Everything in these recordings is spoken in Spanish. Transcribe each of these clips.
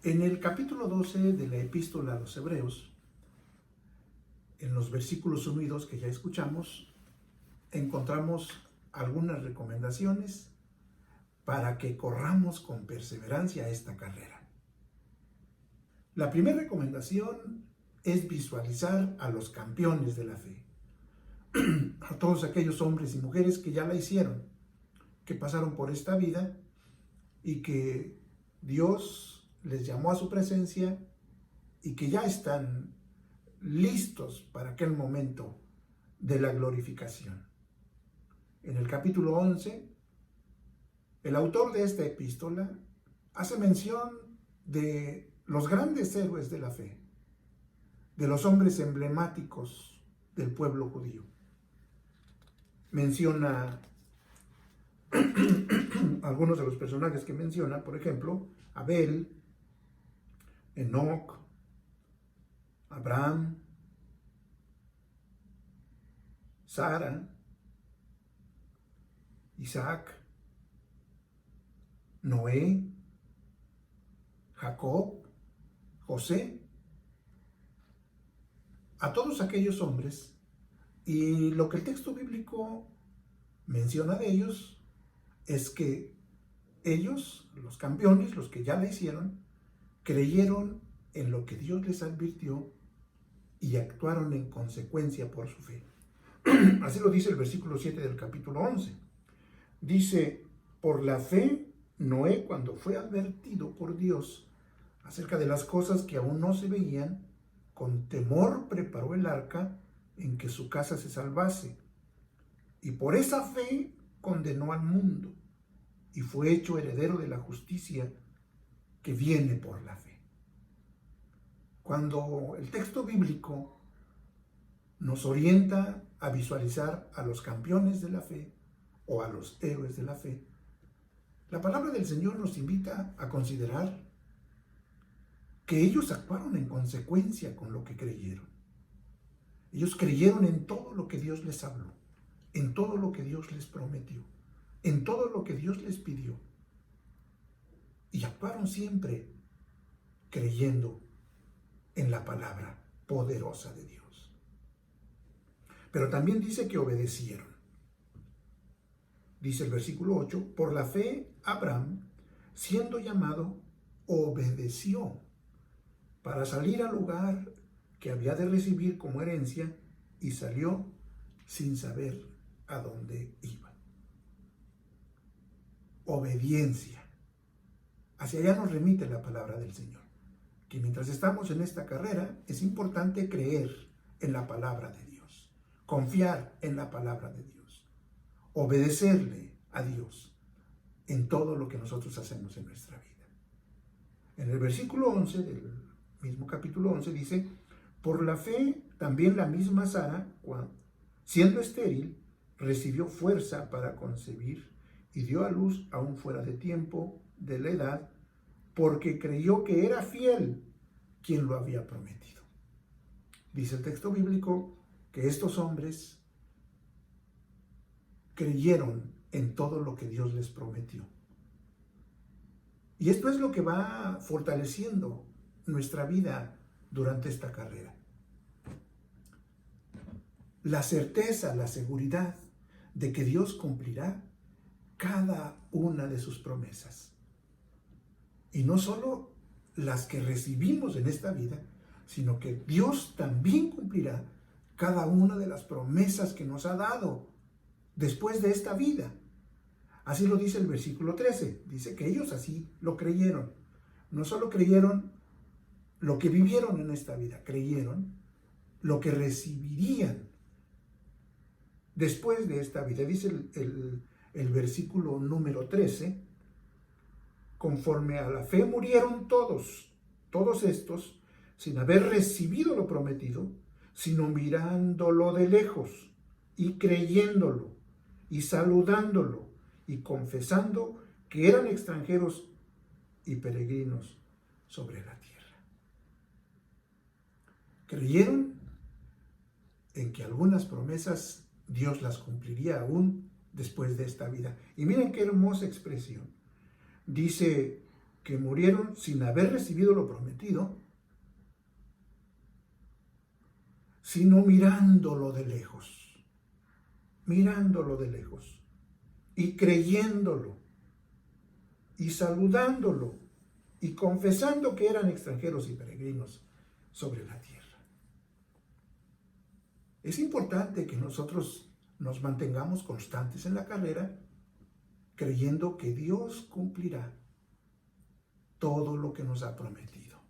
En el capítulo 12 de la epístola a los Hebreos, en los versículos 1 y 2 que ya escuchamos, encontramos algunas recomendaciones para que corramos con perseverancia esta carrera. La primera recomendación es visualizar a los campeones de la fe, a todos aquellos hombres y mujeres que ya la hicieron, que pasaron por esta vida y que Dios les llamó a su presencia y que ya están listos para aquel momento de la glorificación. En el capítulo 11, el autor de esta epístola hace mención de los grandes héroes de la fe, de los hombres emblemáticos del pueblo judío. Menciona algunos de los personajes que menciona, por ejemplo, Abel, Enoc, Abraham, Sara, Isaac, Noé, Jacob, José, a todos aquellos hombres. Y lo que el texto bíblico menciona de ellos es que ellos, los campeones, los que ya la hicieron, creyeron en lo que Dios les advirtió y actuaron en consecuencia por su fe. Así lo dice el versículo 7 del capítulo 11. Dice, por la fe, Noé, cuando fue advertido por Dios acerca de las cosas que aún no se veían, con temor preparó el arca en que su casa se salvase. Y por esa fe condenó al mundo y fue hecho heredero de la justicia que viene por la fe. Cuando el texto bíblico nos orienta a visualizar a los campeones de la fe o a los héroes de la fe, la palabra del Señor nos invita a considerar que ellos actuaron en consecuencia con lo que creyeron. Ellos creyeron en todo lo que Dios les habló, en todo lo que Dios les prometió, en todo lo que Dios les pidió. Y actuaron siempre creyendo en la palabra poderosa de Dios. Pero también dice que obedecieron. Dice el versículo 8, por la fe Abraham, siendo llamado, obedeció para salir al lugar que había de recibir como herencia y salió sin saber a dónde iba. Obediencia. Hacia allá nos remite la palabra del Señor, que mientras estamos en esta carrera es importante creer en la palabra de Dios, confiar en la palabra de Dios, obedecerle a Dios en todo lo que nosotros hacemos en nuestra vida. En el versículo 11 del mismo capítulo 11 dice, por la fe también la misma Sara, siendo estéril, recibió fuerza para concebir y dio a luz aún fuera de tiempo de la edad, porque creyó que era fiel quien lo había prometido. Dice el texto bíblico que estos hombres creyeron en todo lo que Dios les prometió. Y esto es lo que va fortaleciendo nuestra vida durante esta carrera. La certeza, la seguridad de que Dios cumplirá cada una de sus promesas. Y no solo las que recibimos en esta vida, sino que Dios también cumplirá cada una de las promesas que nos ha dado después de esta vida. Así lo dice el versículo 13. Dice que ellos así lo creyeron. No solo creyeron lo que vivieron en esta vida, creyeron lo que recibirían después de esta vida. Dice el versículo número 13, conforme a la fe murieron todos estos, sin haber recibido lo prometido, sino mirándolo de lejos y creyéndolo y saludándolo y confesando que eran extranjeros y peregrinos sobre la tierra. Creyeron en que algunas promesas Dios las cumpliría aún después de esta vida. Y miren qué hermosa expresión. Dice que murieron sin haber recibido lo prometido, sino mirándolo de lejos y creyéndolo y saludándolo y confesando que eran extranjeros y peregrinos sobre la tierra. Es importante que nosotros nos mantengamos constantes en la carrera, creyendo que Dios cumplirá todo lo que nos ha prometido.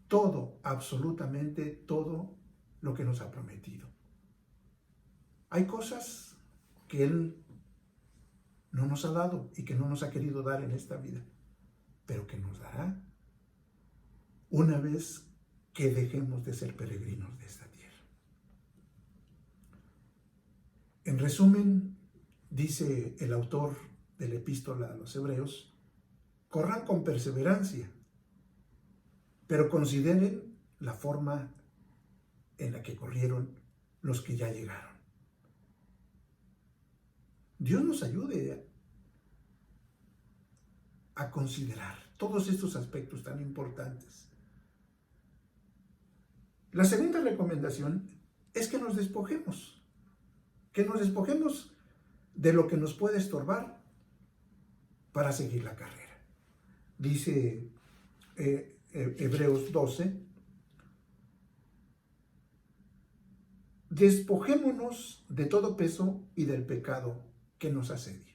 Todo, absolutamente todo lo que nos ha prometido. Hay cosas que Él no nos ha dado y que no nos ha querido dar en esta vida, pero que nos dará una vez que dejemos de ser peregrinos de esta tierra. En resumen, dice el autor de la epístola a los Hebreos, corran con perseverancia, pero consideren la forma en la que corrieron los que ya llegaron. Dios nos ayude a considerar todos estos aspectos tan importantes. La segunda recomendación es que nos despojemos de lo que nos puede estorbar para seguir la carrera. Dice Hebreos 12, despojémonos de todo peso y del pecado que nos asedia.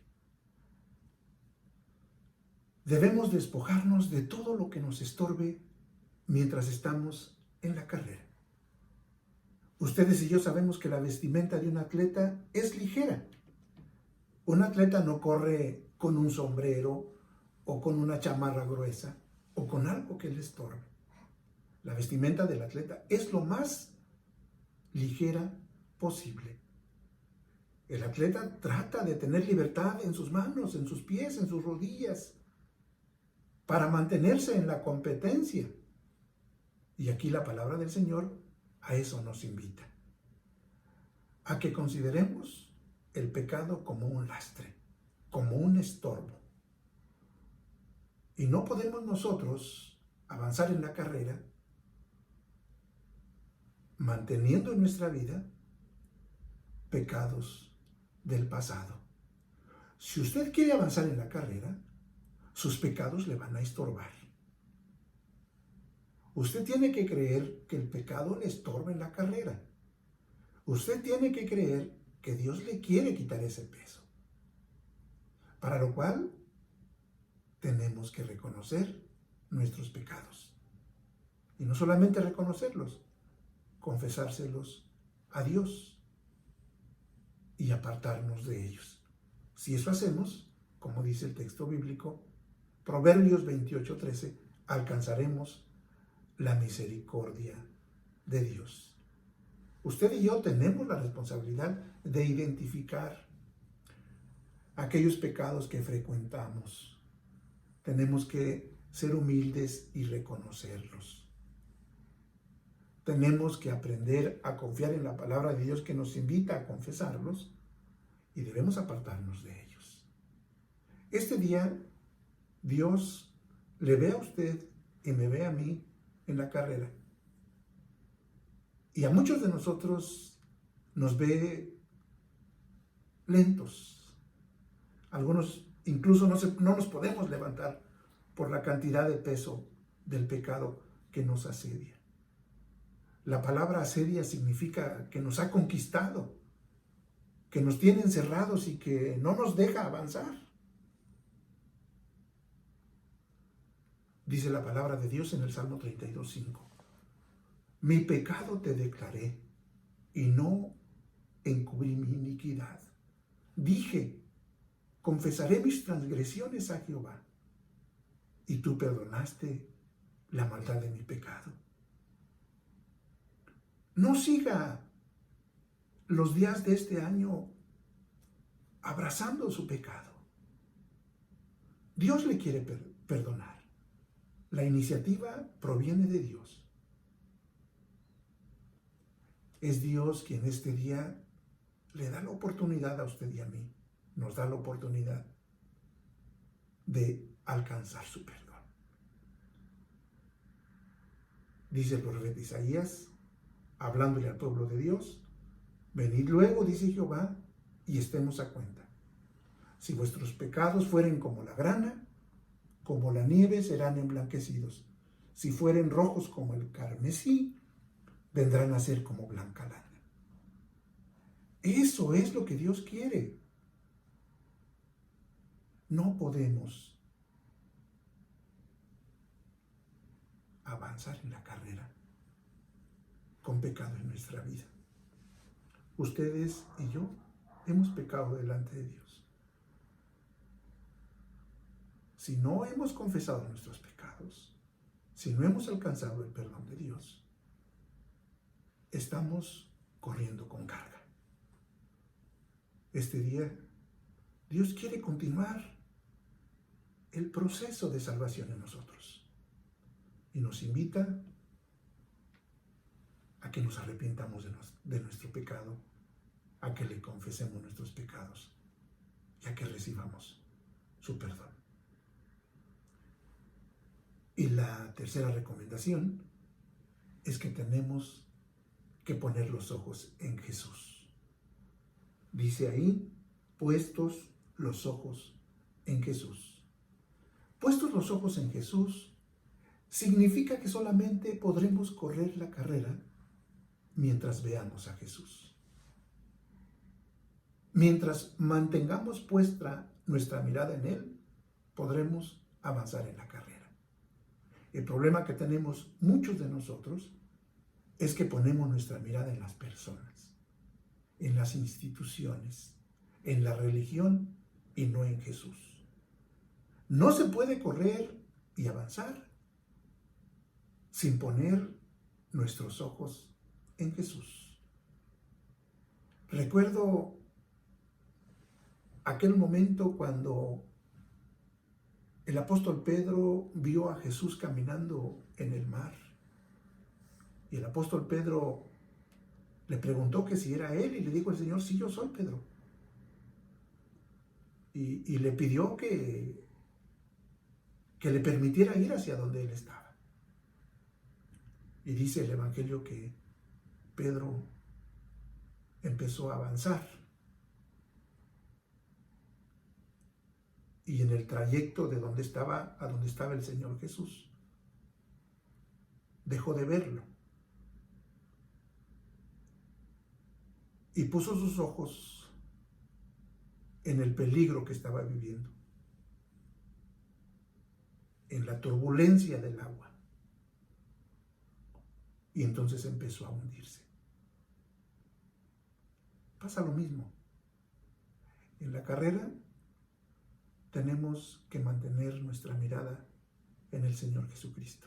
Debemos despojarnos de todo lo que nos estorbe mientras estamos en la carrera. Ustedes y yo sabemos que la vestimenta de un atleta es ligera. Un atleta no corre con un sombrero o con una chamarra gruesa o con algo que le estorbe. La vestimenta del atleta es lo más ligera posible. El atleta trata de tener libertad en sus manos, en sus pies, en sus rodillas, para mantenerse en la competencia. Y aquí la palabra del Señor a eso nos invita, a que consideremos el pecado como un lastre, como un estorbo. Y no podemos nosotros avanzar en la carrera manteniendo en nuestra vida pecados del pasado. Si usted quiere avanzar en la carrera, sus pecados le van a estorbar. Usted tiene que creer que el pecado le estorba en la carrera. Usted tiene que creer que Dios le quiere quitar ese peso. Para lo cual, tenemos que reconocer nuestros pecados. Y no solamente reconocerlos, confesárselos a Dios y apartarnos de ellos. Si eso hacemos, como dice el texto bíblico, Proverbios 28:13, alcanzaremos la misericordia de Dios. Usted y yo tenemos la responsabilidad de identificar aquellos pecados que frecuentamos. Tenemos que ser humildes y reconocerlos. Tenemos que aprender a confiar en la palabra de Dios que nos invita a confesarlos y debemos apartarnos de ellos. Este día, Dios le ve a usted y me ve a mí en la carrera. Y a muchos de nosotros nos ve lentos. Algunos incluso no nos podemos levantar por la cantidad de peso del pecado que nos asedia. La palabra asedia significa que nos ha conquistado, que nos tiene encerrados y que no nos deja avanzar. Dice la palabra de Dios en el Salmo 32:5. Mi pecado te declaré y no encubrí mi iniquidad. Dije, confesaré mis transgresiones a Jehová, y tú perdonaste la maldad de mi pecado. No siga los días de este año abrazando su pecado. Dios le quiere perdonar. La iniciativa proviene de Dios. Es Dios quien este día le da la oportunidad a usted y a mí, nos da la oportunidad de alcanzar su perdón. Dice el profeta Isaías, hablándole al pueblo de Dios, venid luego, dice Jehová, y estemos a cuenta. Si vuestros pecados fueren como la grana, como la nieve serán emblanquecidos. Si fueren rojos como el carmesí, vendrán a ser como blanca lana. Eso es lo que Dios quiere. No podemos avanzar en la carrera con pecado en nuestra vida. Ustedes y yo hemos pecado delante de Dios. Si no hemos confesado nuestros pecados, si no hemos alcanzado el perdón de Dios, estamos corriendo con carga. Este día, Dios quiere continuar el proceso de salvación en nosotros y nos invita a que nos arrepintamos de nuestro pecado, a que le confesemos nuestros pecados y a que recibamos su perdón. Y la tercera recomendación es que tenemos que poner los ojos en Jesús. Dice ahí, puestos los ojos en Jesús. Puestos los ojos en Jesús significa que solamente podremos correr la carrera mientras veamos a Jesús. Mientras mantengamos puesta nuestra mirada en Él, podremos avanzar en la carrera. El problema que tenemos muchos de nosotros es que ponemos nuestra mirada en las personas, en las instituciones, en la religión y no en Jesús. No se puede correr y avanzar sin poner nuestros ojos en Jesús. Recuerdo aquel momento cuando el apóstol Pedro vio a Jesús caminando en el mar. Y el apóstol Pedro le preguntó que si era él y le dijo el Señor, sí, yo soy Pedro. Y le pidió que le permitiera ir hacia donde él estaba. Y dice el Evangelio que Pedro empezó a avanzar. Y en el trayecto de donde estaba a donde estaba el Señor Jesús, dejó de verlo. Y puso sus ojos en el peligro que estaba viviendo, en la turbulencia del agua. Y entonces empezó a hundirse. Pasa lo mismo. En la carrera tenemos que mantener nuestra mirada en el Señor Jesucristo.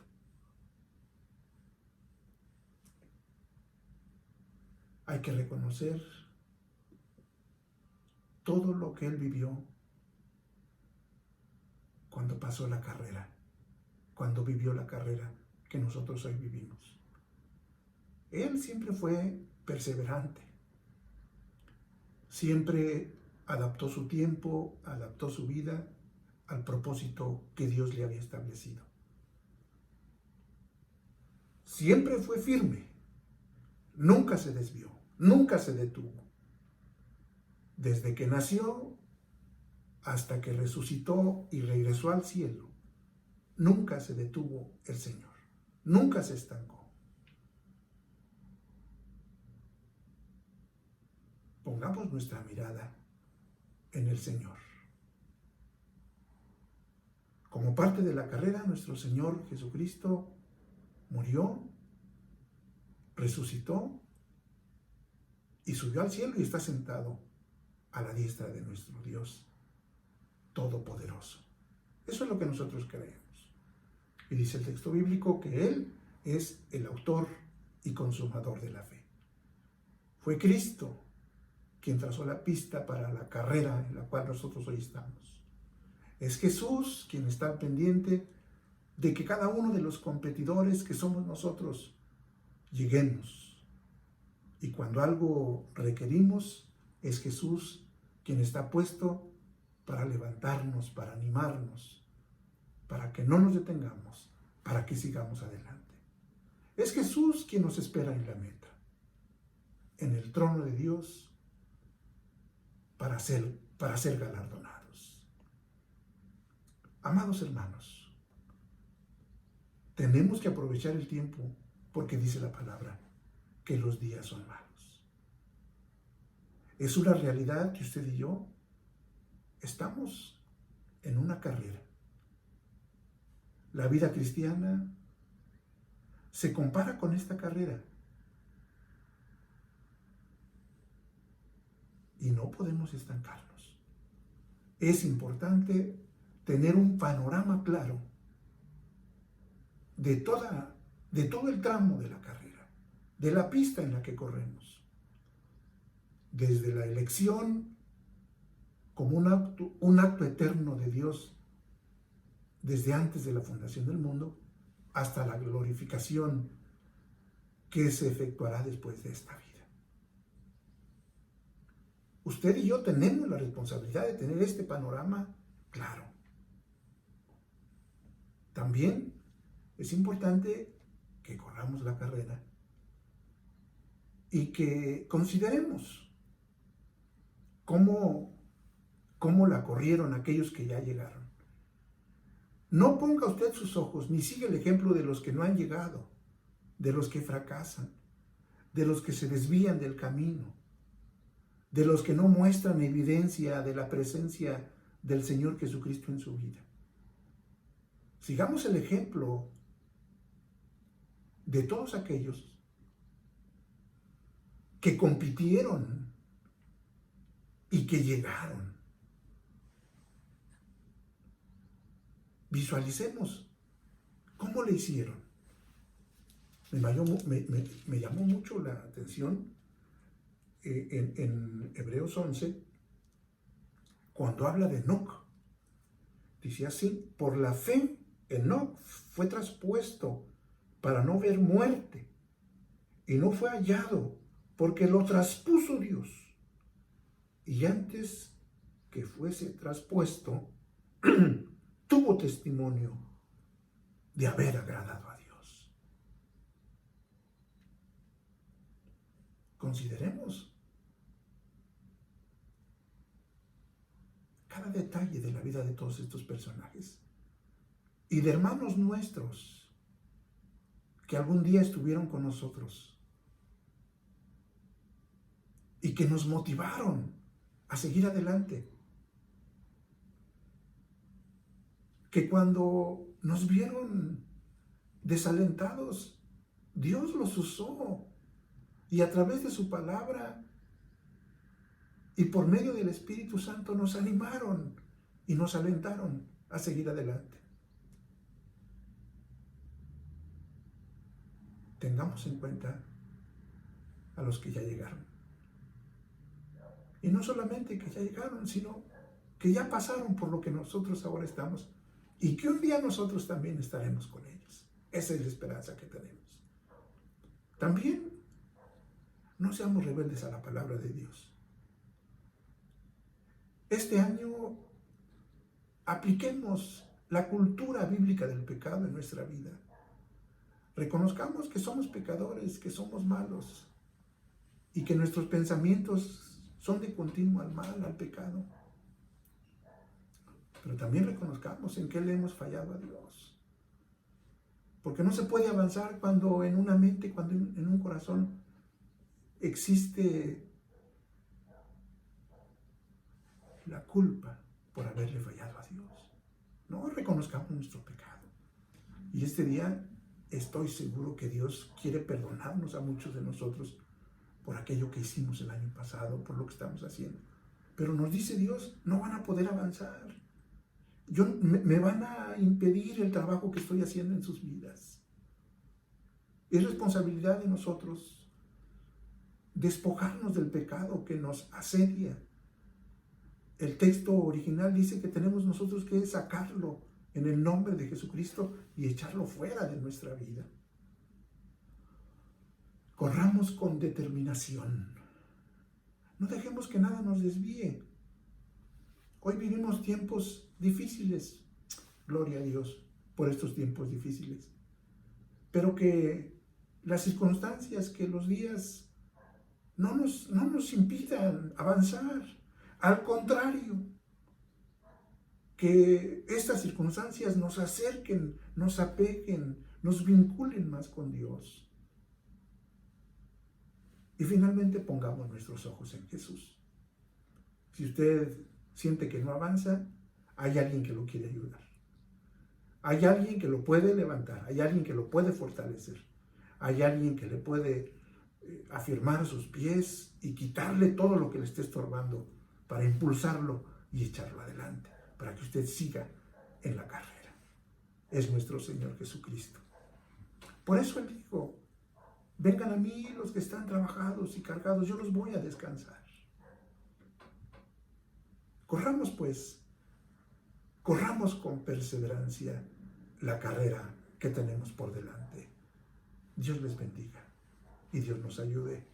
Hay que reconocer todo lo que Él vivió cuando pasó la carrera, cuando vivió la carrera que nosotros hoy vivimos. Él siempre fue perseverante, siempre adaptó su tiempo, adaptó su vida al propósito que Dios le había establecido. Siempre fue firme, nunca se desvió, nunca se detuvo. Desde que nació hasta que resucitó y regresó al cielo, nunca se detuvo el Señor, nunca se estancó. Pongamos nuestra mirada en el Señor. Como parte de la carrera, nuestro Señor Jesucristo murió, resucitó y subió al cielo y está sentado a la diestra de nuestro Dios Todopoderoso. Eso es lo que nosotros creemos. Y dice el texto bíblico que Él es el autor y consumador de la fe. Fue Cristo quien trazó la pista para la carrera en la cual nosotros hoy estamos. Es Jesús quien está al pendiente de que cada uno de los competidores que somos nosotros lleguemos. Y cuando algo requerimos, es Jesús quien está puesto para levantarnos, para animarnos, para que no nos detengamos, para que sigamos adelante. Es Jesús quien nos espera en la meta, en el trono de Dios, para ser galardonados. Amados hermanos, tenemos que aprovechar el tiempo porque dice la palabra que los días son malos. Es una realidad que usted y yo estamos en una carrera. La vida cristiana se compara con esta carrera. Y no podemos estancarnos. Es importante tener un panorama claro de todo el tramo de la carrera, de la pista en la que corremos. Desde la elección como un acto eterno de Dios desde antes de la fundación del mundo, hasta la glorificación que se efectuará después de esta vida. Usted y yo tenemos la responsabilidad de tener este panorama claro. También es importante que corramos la carrera y que consideremos cómo la corrieron aquellos que ya llegaron. No ponga usted sus ojos ni siga el ejemplo de los que no han llegado, de los que fracasan, de los que se desvían del camino, de los que no muestran evidencia de la presencia del Señor Jesucristo en su vida. Sigamos el ejemplo de todos aquellos que compitieron y que llegaron. Visualicemos cómo le hicieron. Me llamó mucho la atención en Hebreos 11, cuando habla de Enoc. Dice así: por la fe, Enoc fue traspuesto para no ver muerte, y no fue hallado, porque lo traspuso Dios. Y antes que fuese traspuesto, tuvo testimonio de haber agradado a Dios. Consideremos cada detalle de la vida de todos estos personajes y de hermanos nuestros que algún día estuvieron con nosotros y que nos motivaron a seguir adelante. Que cuando nos vieron desalentados, Dios los usó y a través de su palabra y por medio del Espíritu Santo nos animaron y nos alentaron a seguir adelante. Tengamos en cuenta a los que ya llegaron. Y no solamente que ya llegaron, sino que ya pasaron por lo que nosotros ahora estamos y que un día nosotros también estaremos con ellos. Esa es la esperanza que tenemos. También no seamos rebeldes a la palabra de Dios. Este año apliquemos la cultura bíblica del pecado en nuestra vida. Reconozcamos que somos pecadores, que somos malos y que nuestros pensamientos son de continuo al mal, al pecado. Pero también reconozcamos en qué le hemos fallado a Dios. Porque no se puede avanzar cuando en una mente, cuando en un corazón existe la culpa por haberle fallado a Dios. No reconozcamos nuestro pecado. Y este día estoy seguro que Dios quiere perdonarnos a muchos de nosotros por aquello que hicimos el año pasado, por lo que estamos haciendo. Pero nos dice Dios, no van a poder avanzar. Me van a impedir el trabajo que estoy haciendo en sus vidas. Es responsabilidad de nosotros despojarnos del pecado que nos asedia. El texto original dice que tenemos nosotros que sacarlo en el nombre de Jesucristo y echarlo fuera de nuestra vida. Corramos con determinación. No dejemos que nada nos desvíe. Hoy vivimos tiempos difíciles. Gloria a Dios por estos tiempos difíciles. Pero que las circunstancias, que los días no nos impidan avanzar. Al contrario, que estas circunstancias nos acerquen, nos apeguen, nos vinculen más con Dios. Y finalmente pongamos nuestros ojos en Jesús. Si usted siente que no avanza, hay alguien que lo quiere ayudar. Hay alguien que lo puede levantar, hay alguien que lo puede fortalecer, hay alguien que le puede afirmar sus pies y quitarle todo lo que le esté estorbando para impulsarlo y echarlo adelante, para que usted siga en la carrera. Es nuestro Señor Jesucristo. Por eso Él dijo: vengan a mí los que están trabajados y cargados, yo los voy a descansar. Corramos pues, corramos con perseverancia la carrera que tenemos por delante. Dios les bendiga y Dios nos ayude